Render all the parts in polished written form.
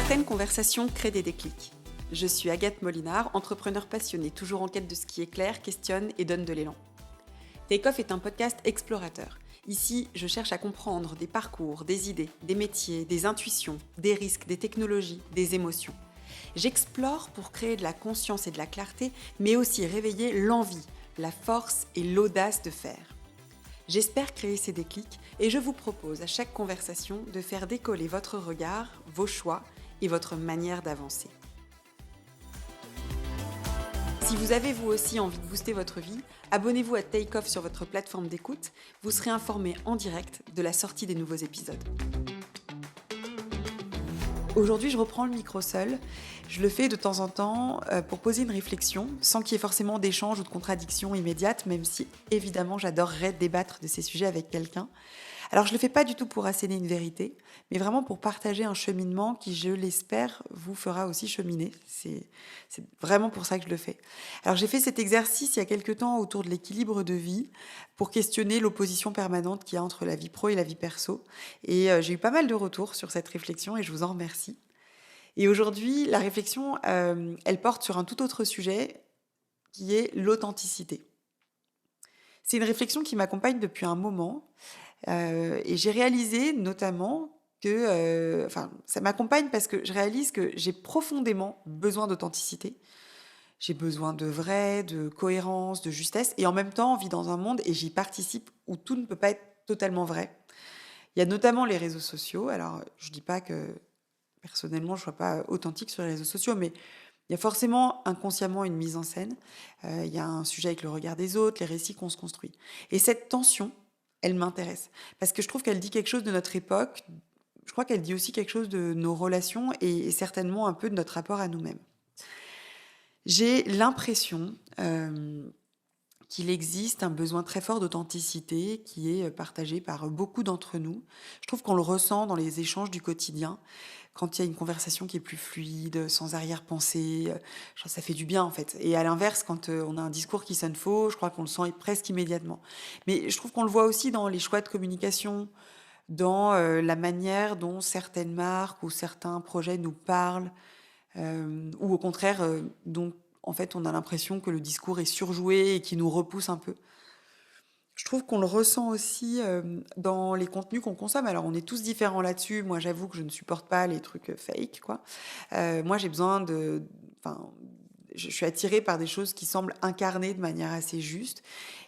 Certaines conversations créent des déclics. Je suis Agathe Molinard, entrepreneur passionnée, toujours en quête de ce qui éclaire, questionne et donne de l'élan. Take Off est un podcast explorateur. Ici, je cherche à comprendre des parcours, des idées, des métiers, des intuitions, des risques, des technologies, des émotions. J'explore pour créer de la conscience et de la clarté, mais aussi réveiller l'envie, la force et l'audace de faire. J'espère créer ces déclics et je vous propose à chaque conversation de faire décoller votre regard, vos choix et votre manière d'avancer. Si vous avez vous aussi envie de booster votre vie, abonnez-vous à Take Off sur votre plateforme d'écoute, vous serez informé en direct de la sortie des nouveaux épisodes. Aujourd'hui, je reprends le micro seul. Je le fais de temps en temps pour poser une réflexion, sans qu'il y ait forcément d'échange ou de contradiction immédiate, même si évidemment j'adorerais débattre de ces sujets avec quelqu'un. Alors je ne le fais pas du tout pour asséner une vérité, mais vraiment pour partager un cheminement qui, je l'espère, vous fera aussi cheminer. C'est vraiment pour ça que je le fais. Alors j'ai fait cet exercice il y a quelque temps autour de l'équilibre de vie, pour questionner l'opposition permanente qu'il y a entre la vie pro et la vie perso. Et j'ai eu pas mal de retours sur cette réflexion et je vous en remercie. Et aujourd'hui, la réflexion, elle porte sur un tout autre sujet qui est l'authenticité. C'est une réflexion qui m'accompagne depuis un moment et j'ai réalisé notamment que, ça m'accompagne parce que je réalise que j'ai profondément besoin d'authenticité. J'ai besoin de vrai, de cohérence, de justesse et en même temps, on vit dans un monde et j'y participe où tout ne peut pas être totalement vrai. Il y a notamment les réseaux sociaux. Alors, je dis pas que personnellement, je ne sois pas authentique sur les réseaux sociaux, mais il y a forcément inconsciemment une mise en scène. Il y a un sujet avec le regard des autres, les récits qu'on se construit. Et cette tension, elle m'intéresse. Parce que je trouve qu'elle dit quelque chose de notre époque. Je crois qu'elle dit aussi quelque chose de nos relations et certainement un peu de notre rapport à nous-mêmes. J'ai l'impression qu'il existe un besoin très fort d'authenticité qui est partagé par beaucoup d'entre nous. Je trouve qu'on le ressent dans les échanges du quotidien, quand il y a une conversation qui est plus fluide, sans arrière-pensée, ça fait du bien en fait. Et à l'inverse, quand on a un discours qui sonne faux, je crois qu'on le sent presque immédiatement. Mais je trouve qu'on le voit aussi dans les choix de communication, dans la manière dont certaines marques ou certains projets nous parlent, ou au contraire, dont en fait on a l'impression que le discours est surjoué et qui nous repousse un peu. Je trouve qu'on le ressent aussi dans les contenus qu'on consomme. Alors, on est tous différents là-dessus. Moi, j'avoue que je ne supporte pas les trucs fake, quoi. Moi, j'ai besoin de... Enfin, je suis attirée par des choses qui semblent incarnées de manière assez juste.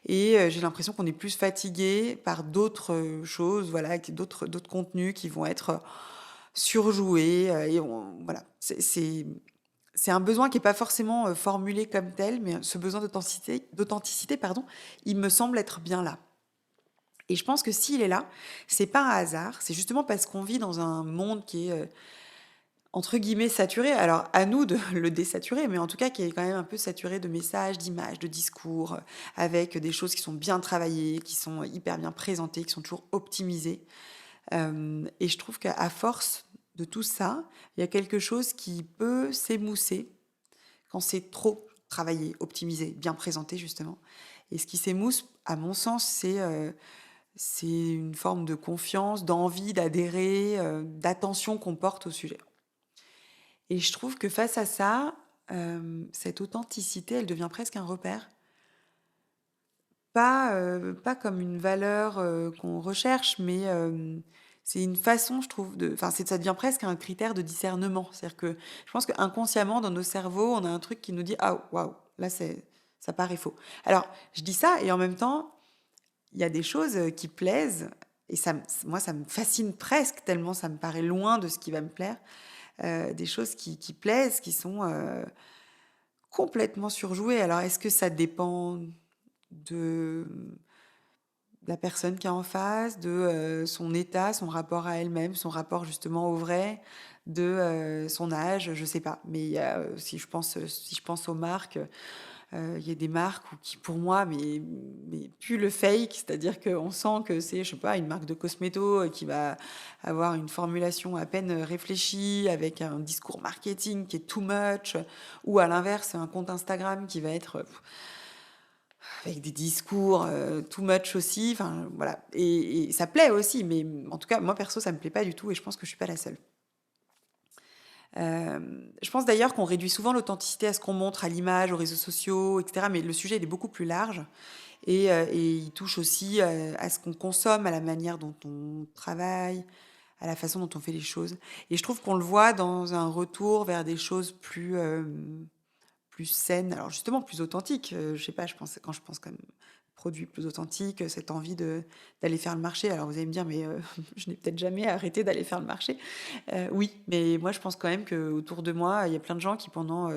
Et j'ai l'impression qu'on est plus fatigué par d'autres choses, voilà, d'autres contenus qui vont être surjoués. Voilà, c'est un besoin qui n'est pas forcément formulé comme tel, mais ce besoin d'authenticité, pardon, il me semble être bien là. Et je pense que s'il est là, c'est pas un hasard, c'est justement parce qu'on vit dans un monde qui est, entre guillemets, saturé. Alors, à nous de le désaturer, mais en tout cas qui est quand même un peu saturé de messages, d'images, de discours, avec des choses qui sont bien travaillées, qui sont hyper bien présentées, qui sont toujours optimisées. Et je trouve qu'à force de tout ça, il y a quelque chose qui peut s'émousser quand c'est trop travaillé, optimisé, bien présenté justement. Et ce qui s'émousse, à mon sens, c'est une forme de confiance, d'envie d'adhérer, d'attention qu'on porte au sujet. Et je trouve que face à ça, cette authenticité, elle devient presque un repère. Pas comme une valeur qu'on recherche, mais c'est une façon, je trouve, ça devient presque un critère de discernement. C'est-à-dire que je pense qu'inconsciemment, dans nos cerveaux, on a un truc qui nous dit ah, waouh, là, ça paraît faux. Alors, je dis ça, et en même temps, il y a des choses qui plaisent, et moi, ça me fascine presque, tellement ça me paraît loin de ce qui va me plaire. Des choses qui plaisent, qui sont complètement surjouées. Alors, est-ce que ça dépend de la personne qui est en face, de son état, son rapport à elle-même, son rapport justement au vrai, de son âge, je sais pas. Mais il y a, si je pense aux marques, il y a des marques qui pour moi mais puent le fake, c'est-à-dire qu'on sent que c'est, je sais pas, une marque de cosméto qui va avoir une formulation à peine réfléchie, avec un discours marketing qui est too much, ou à l'inverse, un compte Instagram qui va être avec des discours too much aussi, enfin voilà. Et ça plaît aussi, mais en tout cas, moi perso, ça me plaît pas du tout et je pense que je suis pas la seule. Je pense d'ailleurs qu'on réduit souvent l'authenticité à ce qu'on montre à l'image, aux réseaux sociaux, etc. Mais le sujet il est beaucoup plus large et il touche aussi à ce qu'on consomme, à la manière dont on travaille, à la façon dont on fait les choses. Et je trouve qu'on le voit dans un retour vers des choses plus saines, alors justement plus authentiques. Je sais pas, quand je pense comme produits plus authentiques, cette envie d'aller faire le marché. Alors vous allez me dire, mais je n'ai peut-être jamais arrêté d'aller faire le marché. Oui, mais moi je pense quand même qu'autour de moi, il y a plein de gens qui pendant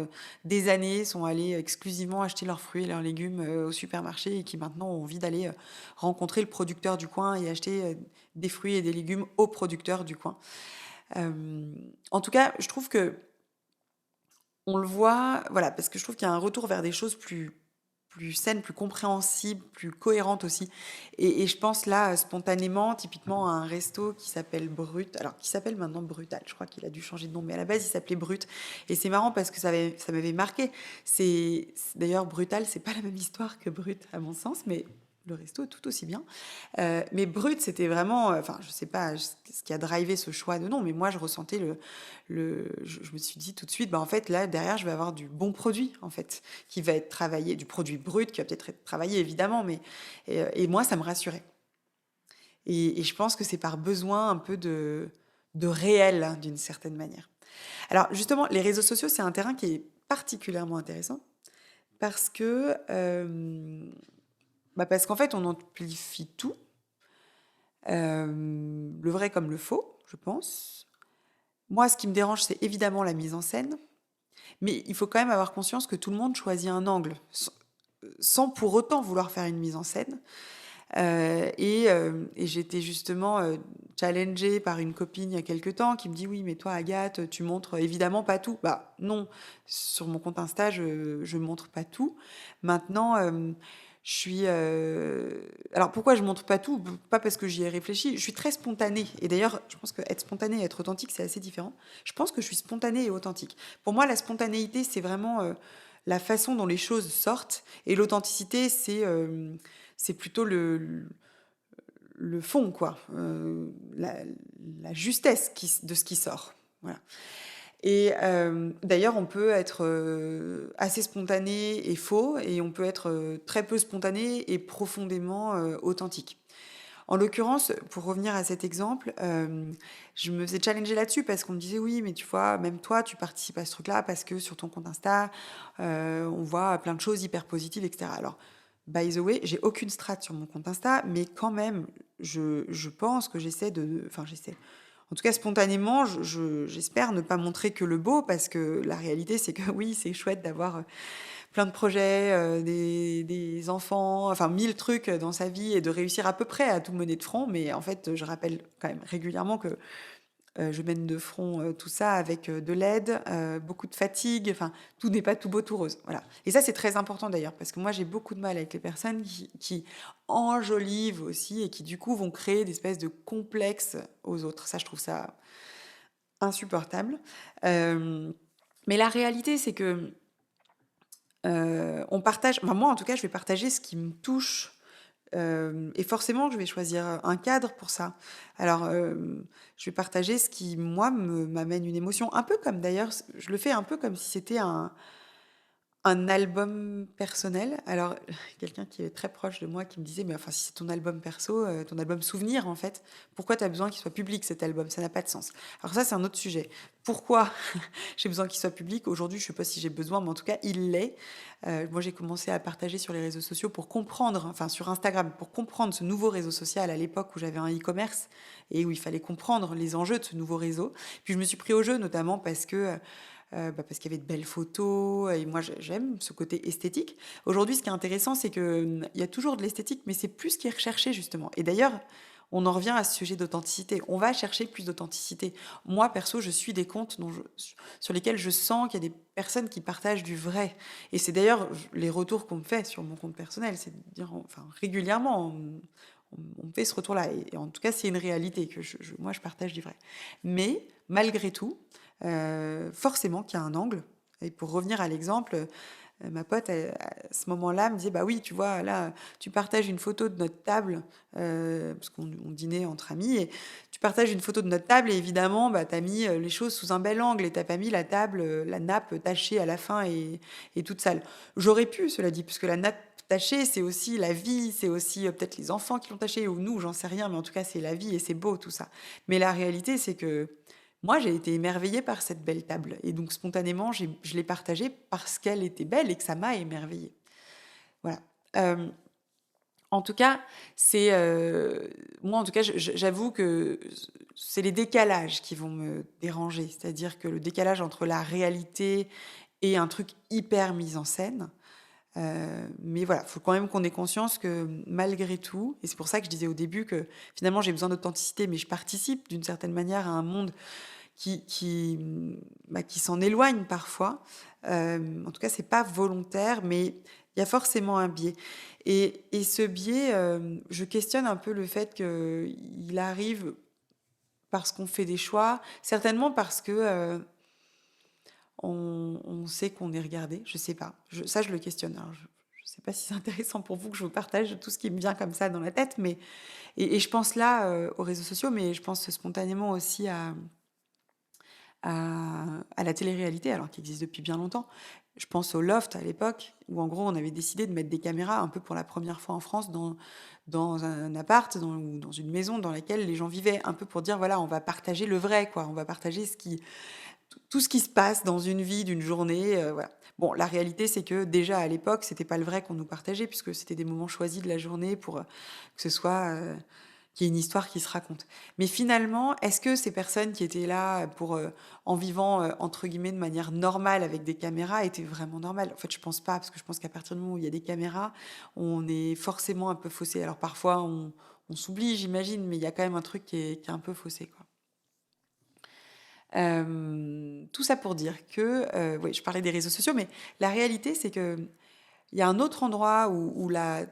des années sont allés exclusivement acheter leurs fruits et leurs légumes au supermarché et qui maintenant ont envie d'aller rencontrer le producteur du coin et acheter des fruits et des légumes au producteur du coin. En tout cas, je trouve que on le voit, voilà, parce que je trouve qu'il y a un retour vers des choses plus saines, plus compréhensibles, plus cohérentes aussi. Et je pense là, spontanément, typiquement à un resto qui s'appelle Brut, alors qui s'appelle maintenant Brutal, je crois qu'il a dû changer de nom, mais à la base il s'appelait Brut. Et c'est marrant parce que ça m'avait marqué. D'ailleurs, Brutal, c'est pas la même histoire que Brut à mon sens, mais le resto est tout aussi bien. Mais Brut, c'était vraiment, enfin, je sais pas ce qui a drivé ce choix de nom, mais moi je ressentais je me suis dit tout de suite, bah en fait là derrière je vais avoir du bon produit en fait, qui va être travaillé, du produit brut qui va peut-être être travaillé évidemment, mais et moi ça me rassurait. Et je pense que c'est par besoin un peu de réel hein, d'une certaine manière. Alors justement, les réseaux sociaux, c'est un terrain qui est particulièrement intéressant parce que parce qu'en fait on amplifie tout, le vrai comme le faux, je pense. Moi, ce qui me dérange, c'est évidemment la mise en scène, mais il faut quand même avoir conscience que tout le monde choisit un angle, sans pour autant vouloir faire une mise en scène. Et j'étais justement challengée par une copine il y a quelques temps qui me dit oui, mais toi, Agathe, tu montres évidemment pas tout. Bah non, sur mon compte Insta, je montre pas tout. Maintenant, je suis. Alors pourquoi je montre pas tout? Pas parce que j'y ai réfléchi. Je suis très spontanée. Et d'ailleurs, je pense que être spontanée et être authentique, c'est assez différent. Je pense que je suis spontanée et authentique. Pour moi, la spontanéité, c'est vraiment la façon dont les choses sortent. Et l'authenticité, c'est plutôt le fond, quoi. La justesse de ce qui sort. Voilà. Et d'ailleurs, on peut être assez spontané et faux, et on peut être très peu spontané et profondément authentique. En l'occurrence, pour revenir à cet exemple, je me faisais challenger là-dessus parce qu'on me disait oui, mais tu vois, même toi, tu participes à ce truc-là parce que sur ton compte Insta, on voit plein de choses hyper positives, etc. Alors, by the way, j'ai aucune strat sur mon compte Insta, mais quand même, je pense que enfin, j'essaie. En tout cas, spontanément, j'espère ne pas montrer que le beau parce que la réalité, c'est que oui, c'est chouette d'avoir plein de projets, des enfants, enfin 1000 trucs dans sa vie et de réussir à peu près à tout mener de front. Mais en fait, je rappelle quand même régulièrement que je mène de front tout ça avec de l'aide, beaucoup de fatigue. Enfin, tout n'est pas tout beau, tout rose. Voilà. Et ça, c'est très important d'ailleurs, parce que moi, j'ai beaucoup de mal avec les personnes qui enjolivent aussi et qui, du coup, vont créer des espèces de complexes aux autres. Ça, je trouve ça insupportable. Mais la réalité, c'est que on partage, enfin, moi en tout cas, je vais partager ce qui me touche. Et forcément, je vais choisir un cadre pour ça. Alors, je vais partager ce qui, moi, m'amène une émotion. Un peu comme d'ailleurs, je le fais un peu comme si c'était un album personnel. Alors, quelqu'un qui est très proche de moi qui me disait, mais enfin, si c'est ton album perso, ton album souvenir, en fait, pourquoi tu as besoin qu'il soit public, cet album? Ça n'a pas de sens. Alors ça, c'est un autre sujet. Pourquoi j'ai besoin qu'il soit public? Aujourd'hui, je ne sais pas si j'ai besoin, mais en tout cas, il l'est. Moi, j'ai commencé à partager sur les réseaux sociaux pour comprendre, enfin sur Instagram, pour comprendre ce nouveau réseau social à l'époque où j'avais un e-commerce et où il fallait comprendre les enjeux de ce nouveau réseau. Puis je me suis pris au jeu, notamment parce qu'il y avait de belles photos, et moi j'aime ce côté esthétique. Aujourd'hui, ce qui est intéressant, c'est qu'il y a toujours de l'esthétique, mais c'est plus ce qui est recherché justement. Et d'ailleurs, on en revient à ce sujet d'authenticité. On va chercher plus d'authenticité. Moi, perso, je suis des comptes sur lesquels je sens qu'il y a des personnes qui partagent du vrai. Et c'est d'ailleurs les retours qu'on me fait sur mon compte personnel. C'est de dire, enfin, régulièrement, on me fait ce retour-là. Et en tout cas, c'est une réalité que moi, je partage du vrai. Mais malgré tout, forcément qu'il y a un angle. Et pour revenir à l'exemple, ma pote, à ce moment-là, me disait: «Bah oui, tu vois, là, tu partages une photo de notre table», parce qu'on dînait entre amis et «tu partages une photo de notre table et évidemment, bah, tu as mis, les choses sous un bel angle et tu pas mis la table, la nappe tachée à la fin et toute sale». J'aurais pu, cela dit, puisque la nappe tachée, c'est aussi la vie, c'est aussi, peut-être les enfants qui l'ont tachée ou nous, j'en sais rien, mais en tout cas, c'est la vie et c'est beau tout ça. Mais la réalité, c'est que moi, j'ai été émerveillée par cette belle table et donc spontanément, je l'ai partagée parce qu'elle était belle et que ça m'a émerveillée. Voilà. Hem, En tout cas, c'est, moi, en tout cas, j'avoue que c'est les décalages qui vont me déranger. C'est-à-dire que le décalage entre la réalité et un truc hyper mis en scène. Mais voilà, il faut quand même qu'on ait conscience que malgré tout et c'est pour ça que je disais au début que finalement j'ai besoin d'authenticité, mais je participe d'une certaine manière à un monde qui s'en éloigne parfois. En tout cas, c'est pas volontaire, mais il y a forcément un biais et ce biais, je questionne un peu le fait qu'il arrive parce qu'on fait des choix, certainement parce que, on sait qu'on est regardé, je sais pas. Je le questionne. Alors je sais pas si c'est intéressant pour vous que je vous partage tout ce qui me vient comme ça dans la tête, mais et je pense là, aux réseaux sociaux, mais je pense spontanément aussi à la télé-réalité, alors qui existe depuis bien longtemps. Je pense au Loft à l'époque, où en gros on avait décidé de mettre des caméras un peu pour la première fois en France dans un appart ou dans une maison dans laquelle les gens vivaient, un peu pour dire voilà, on va partager le vrai, quoi. On va partager tout ce qui se passe dans une vie, d'une journée, voilà. Bon, la réalité, c'est que déjà à l'époque, c'était pas le vrai qu'on nous partageait, puisque c'était des moments choisis de la journée pour que ce soit qu'il y ait une histoire qui se raconte. Mais finalement, est-ce que ces personnes qui étaient là pour, en vivant, entre guillemets, «de manière normale» avec des caméras, étaient vraiment normales? En fait, je pense pas, parce que je pense qu'à partir du moment où il y a des caméras, on est forcément un peu faussé. Alors parfois, on s'oublie, j'imagine, mais il y a quand même un truc qui est un peu faussé, quoi. Tout ça pour dire que, oui, je parlais des réseaux sociaux, mais la réalité, c'est qu'il y a un autre endroit où la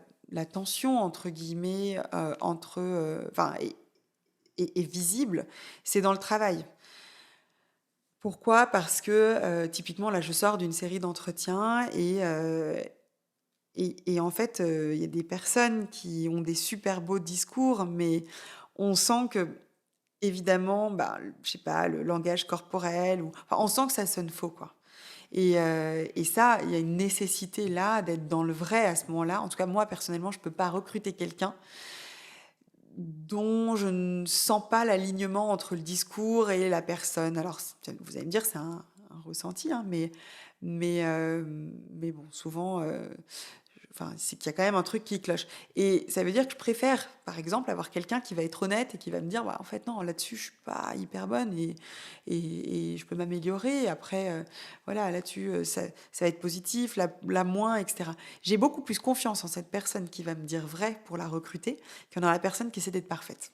«tension» entre guillemets, entre, enfin est visible, c'est dans le travail. Pourquoi? Parce que, typiquement, là, je sors d'une série d'entretiens et en fait, il y a des personnes qui ont des super beaux discours, mais on sent que évidemment, bah, je sais pas, le langage corporel ou enfin, on sent que ça sonne faux, quoi et ça, il y a une nécessité là d'être dans le vrai à ce moment-là. En tout cas, moi, personnellement, je peux pas recruter quelqu'un dont je ne sens pas l'alignement entre le discours et la personne. Alors, vous allez me dire, c'est un ressenti, hein, mais bon, souvent, enfin, c'est qu'il y a quand même un truc qui cloche. Et ça veut dire que je préfère, par exemple, avoir quelqu'un qui va être honnête et qui va me dire, bah, en fait, non, là-dessus, je suis pas hyper bonne et je peux m'améliorer. Après, voilà, là-dessus, ça va être positif, là moins, etc. J'ai beaucoup plus confiance en cette personne qui va me dire vrai pour la recruter que dans la personne qui essaie d'être parfaite.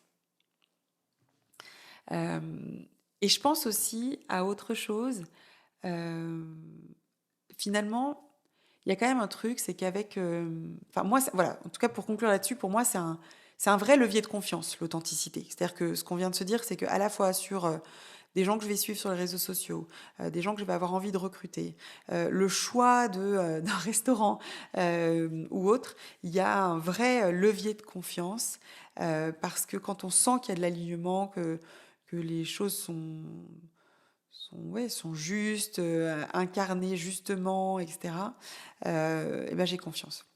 Euh, et je pense aussi à autre chose. Euh, Finalement, il y a quand même un truc, c'est qu'avec, enfin moi, voilà, en tout cas pour conclure là-dessus, pour moi, c'est un vrai levier de confiance, l'authenticité. C'est-à-dire que ce qu'on vient de se dire, c'est qu'à la fois sur des gens que je vais suivre sur les réseaux sociaux, des gens que je vais avoir envie de recruter, le choix d'un restaurant ou autre, il y a un vrai levier de confiance parce que quand on sent qu'il y a de l'alignement, que les choses ouais, sont justes, incarnées justement, etc., et ben, j'ai confiance.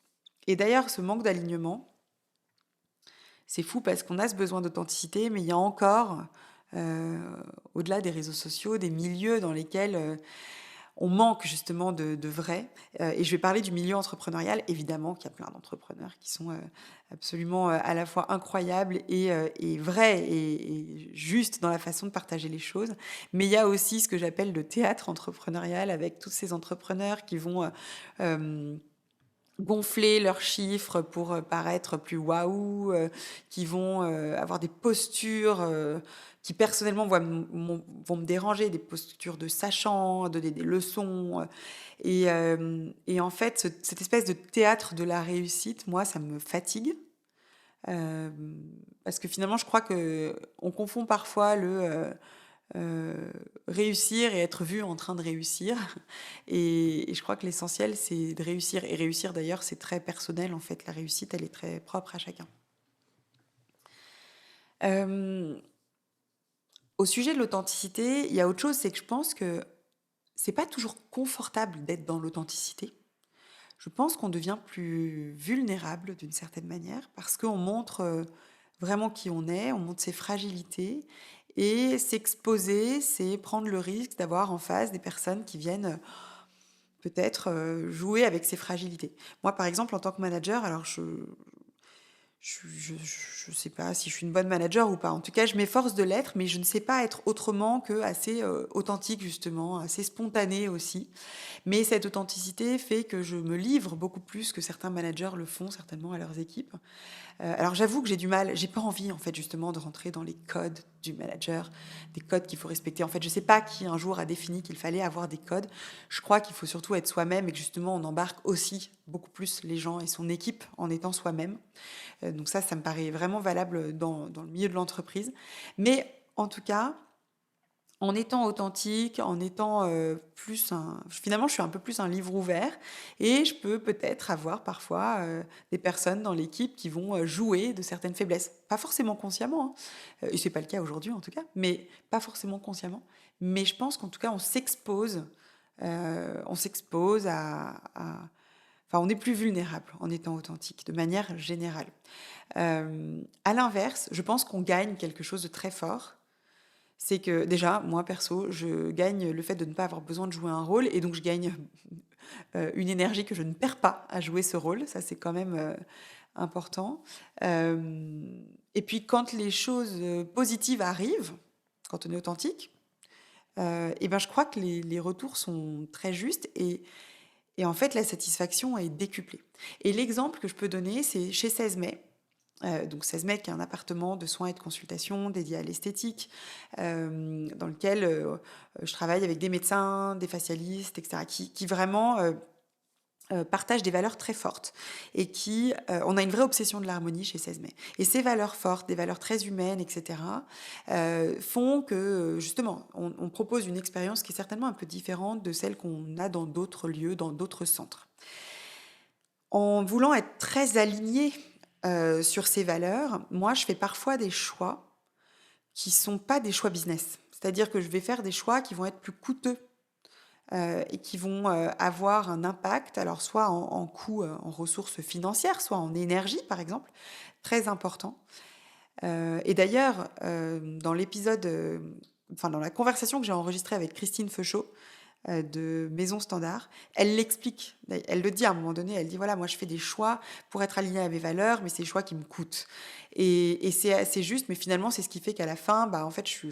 Et d'ailleurs, ce manque d'alignement, c'est fou parce qu'on a ce besoin d'authenticité, mais il y a encore, heu, au-delà des réseaux sociaux, des milieux dans lesquels, on manque justement de vrai. Et je vais parler du milieu entrepreneurial. Évidemment qu'il y a plein d'entrepreneurs qui sont, absolument, à la fois incroyables et vrais et justes dans la façon de partager les choses. Mais il y a aussi ce que j'appelle le théâtre entrepreneurial avec tous ces entrepreneurs qui vont, hem gonfler leurs chiffres pour paraître plus waouh, qui vont avoir des postures qui personnellement vont me déranger, des postures de sachant, donner des leçons. Et en fait, cette espèce de théâtre de la réussite, moi, ça me fatigue. euh, Parce que finalement, je crois que on confond parfois réussir et être vu en train de réussir. Et je crois que l'essentiel, c'est de réussir. Et réussir, d'ailleurs, c'est très personnel, en fait. La réussite, elle est très propre à chacun. Euh, Au sujet de l'authenticité, il y a autre chose, c'est que je pense que c'est pas toujours confortable d'être dans l'authenticité. Je pense qu'on devient plus vulnérable d'une certaine manière parce qu'on montre vraiment qui on montre ses fragilités et s'exposer, c'est prendre le risque d'avoir en face des personnes qui viennent peut-être jouer avec ses fragilités. Moi, par exemple, en tant que manager, alors je sais pas si je suis une bonne manager ou pas. En tout cas, je m'efforce de l'être, mais je ne sais pas être autrement que assez authentique, justement, assez spontanée aussi. Mais cette authenticité fait que je me livre beaucoup plus que certains managers le font certainement à leurs équipes. Alors j'avoue que j'ai du mal, j'ai pas envie en fait justement de rentrer dans les codes du manager, des codes qu'il faut respecter. En fait, je sais pas qui un jour a défini qu'il fallait avoir des codes. Je crois qu'il faut surtout être soi-même et que justement on embarque aussi beaucoup plus les gens et son équipe en étant soi-même. Donc ça me paraît vraiment valable dans le milieu de l'entreprise. Mais en tout cas, en étant authentique, en étant plus un... Finalement, je suis un peu plus un livre ouvert et je peux peut-être avoir parfois des personnes dans l'équipe qui vont jouer de certaines faiblesses. Pas forcément consciemment, hein. Et c'est pas le cas aujourd'hui en tout cas, mais pas forcément consciemment. Mais je pense qu'en tout cas, on s'expose Enfin, on est plus vulnérable en étant authentique, de manière générale. À l'inverse, je pense qu'on gagne quelque chose de très fort. C'est que déjà, moi perso, je gagne le fait de ne pas avoir besoin de jouer un rôle et donc je gagne une énergie que je ne perds pas à jouer ce rôle. Ça, c'est quand même important. Et puis, quand les choses positives arrivent, quand on est authentique, et ben, je crois que les retours sont très justes et en fait, la satisfaction est décuplée. Et l'exemple que je peux donner, c'est chez 16 mai. Donc 16 mètres, qui est un appartement de soins et de consultation dédié à l'esthétique, dans lequel je travaille avec des médecins, des facialistes, etc., qui vraiment partagent des valeurs très fortes et on a une vraie obsession de l'harmonie chez 16 mai. Et ces valeurs fortes, des valeurs très humaines, etc., font que justement, on propose une expérience qui est certainement un peu différente de celle qu'on a dans d'autres lieux, dans d'autres centres. En voulant être très alignée sur ces valeurs, moi, je fais parfois des choix qui sont pas des choix business. C'est-à-dire que je vais faire des choix qui vont être plus coûteux et qui vont avoir un impact, alors soit en coût, en ressources financières, soit en énergie, par exemple, très important. Et d'ailleurs, dans l'épisode, enfin dans la conversation que j'ai enregistrée avec Christine Feuchot, de Maison Standard, elle l'explique, elle le dit à un moment donné, elle dit voilà, moi je fais des choix pour être alignée à mes valeurs, mais c'est des choix qui me coûtent. Et c'est assez juste, mais finalement c'est ce qui fait qu'à la fin, bah, en fait, je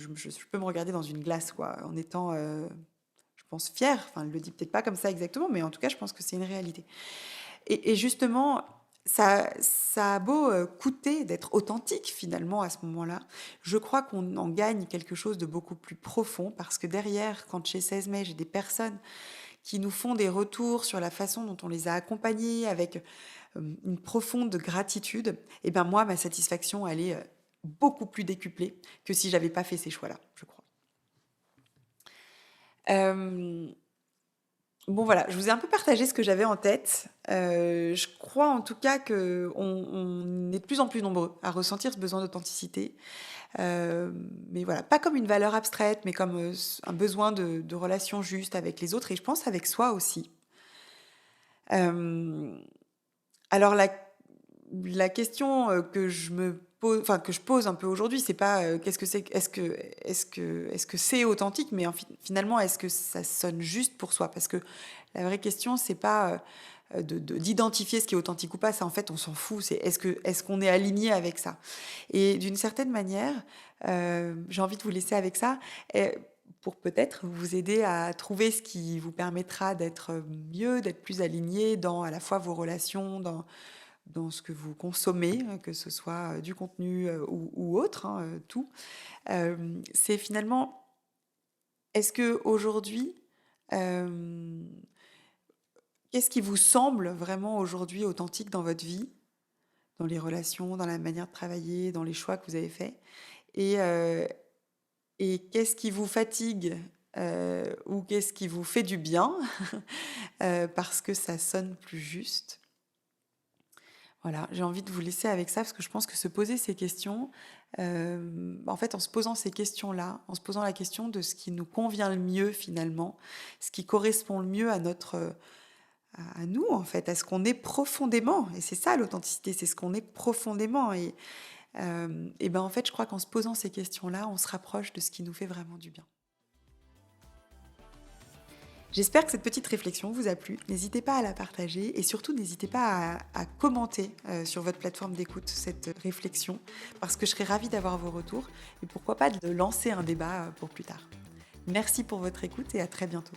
peux me regarder dans une glace, quoi, en étant, je pense, fière. Enfin, elle le dit peut-être pas comme ça exactement, mais en tout cas, je pense que c'est une réalité. Et justement, ça a beau coûter d'être authentique finalement à ce moment-là, je crois qu'on en gagne quelque chose de beaucoup plus profond parce que derrière, quand chez 16 mai, j'ai des personnes qui nous font des retours sur la façon dont on les a accompagnés avec une profonde gratitude, et ben moi, ma satisfaction, elle est beaucoup plus décuplée que si j'avais pas fait ces choix-là, je crois. Euh, Bon voilà, je vous ai un peu partagé ce que j'avais en tête. Je crois en tout cas qu'on est de plus en plus nombreux à ressentir ce besoin d'authenticité. Mais voilà, pas comme une valeur abstraite, mais comme un besoin de relations justes avec les autres et je pense avec soi aussi. Euh, alors la question que je me pose, enfin que je pose un peu aujourd'hui, c'est pas qu'est-ce que c'est, est-ce que c'est authentique, mais finalement est-ce que ça sonne juste pour soi? Parce que la vraie question c'est pas d'identifier ce qui est authentique ou pas, ça en fait on s'en fout. C'est est-ce qu'on est aligné avec ça? Et d'une certaine manière, j'ai envie de vous laisser avec ça. Pour peut-être vous aider à trouver ce qui vous permettra d'être mieux, d'être plus aligné dans à la fois vos relations, dans ce que vous consommez, que ce soit du contenu ou autre, hein, tout. C'est finalement, est-ce que aujourd'hui, euh, qu'est-ce qui vous semble vraiment aujourd'hui authentique dans votre vie, dans les relations, dans la manière de travailler, dans les choix que vous avez faits? Et et qu'est-ce qui vous fatigue ou qu'est-ce qui vous fait du bien parce que ça sonne plus juste. Voilà, j'ai envie de vous laisser avec ça parce que je pense que se poser ces questions, en fait, en se posant ces questions-là, en se posant la question de ce qui nous convient le mieux finalement, ce qui correspond le mieux à à nous en fait, à ce qu'on est profondément. Et c'est ça l'authenticité, c'est ce qu'on est profondément. Et ben en fait, je crois qu'en se posant ces questions-là, on se rapproche de ce qui nous fait vraiment du bien. J'espère que cette petite réflexion vous a plu. N'hésitez pas à la partager et surtout n'hésitez pas à commenter sur votre plateforme d'écoute cette réflexion parce que je serais ravie d'avoir vos retours et pourquoi pas de lancer un débat pour plus tard. Merci pour votre écoute et à très bientôt.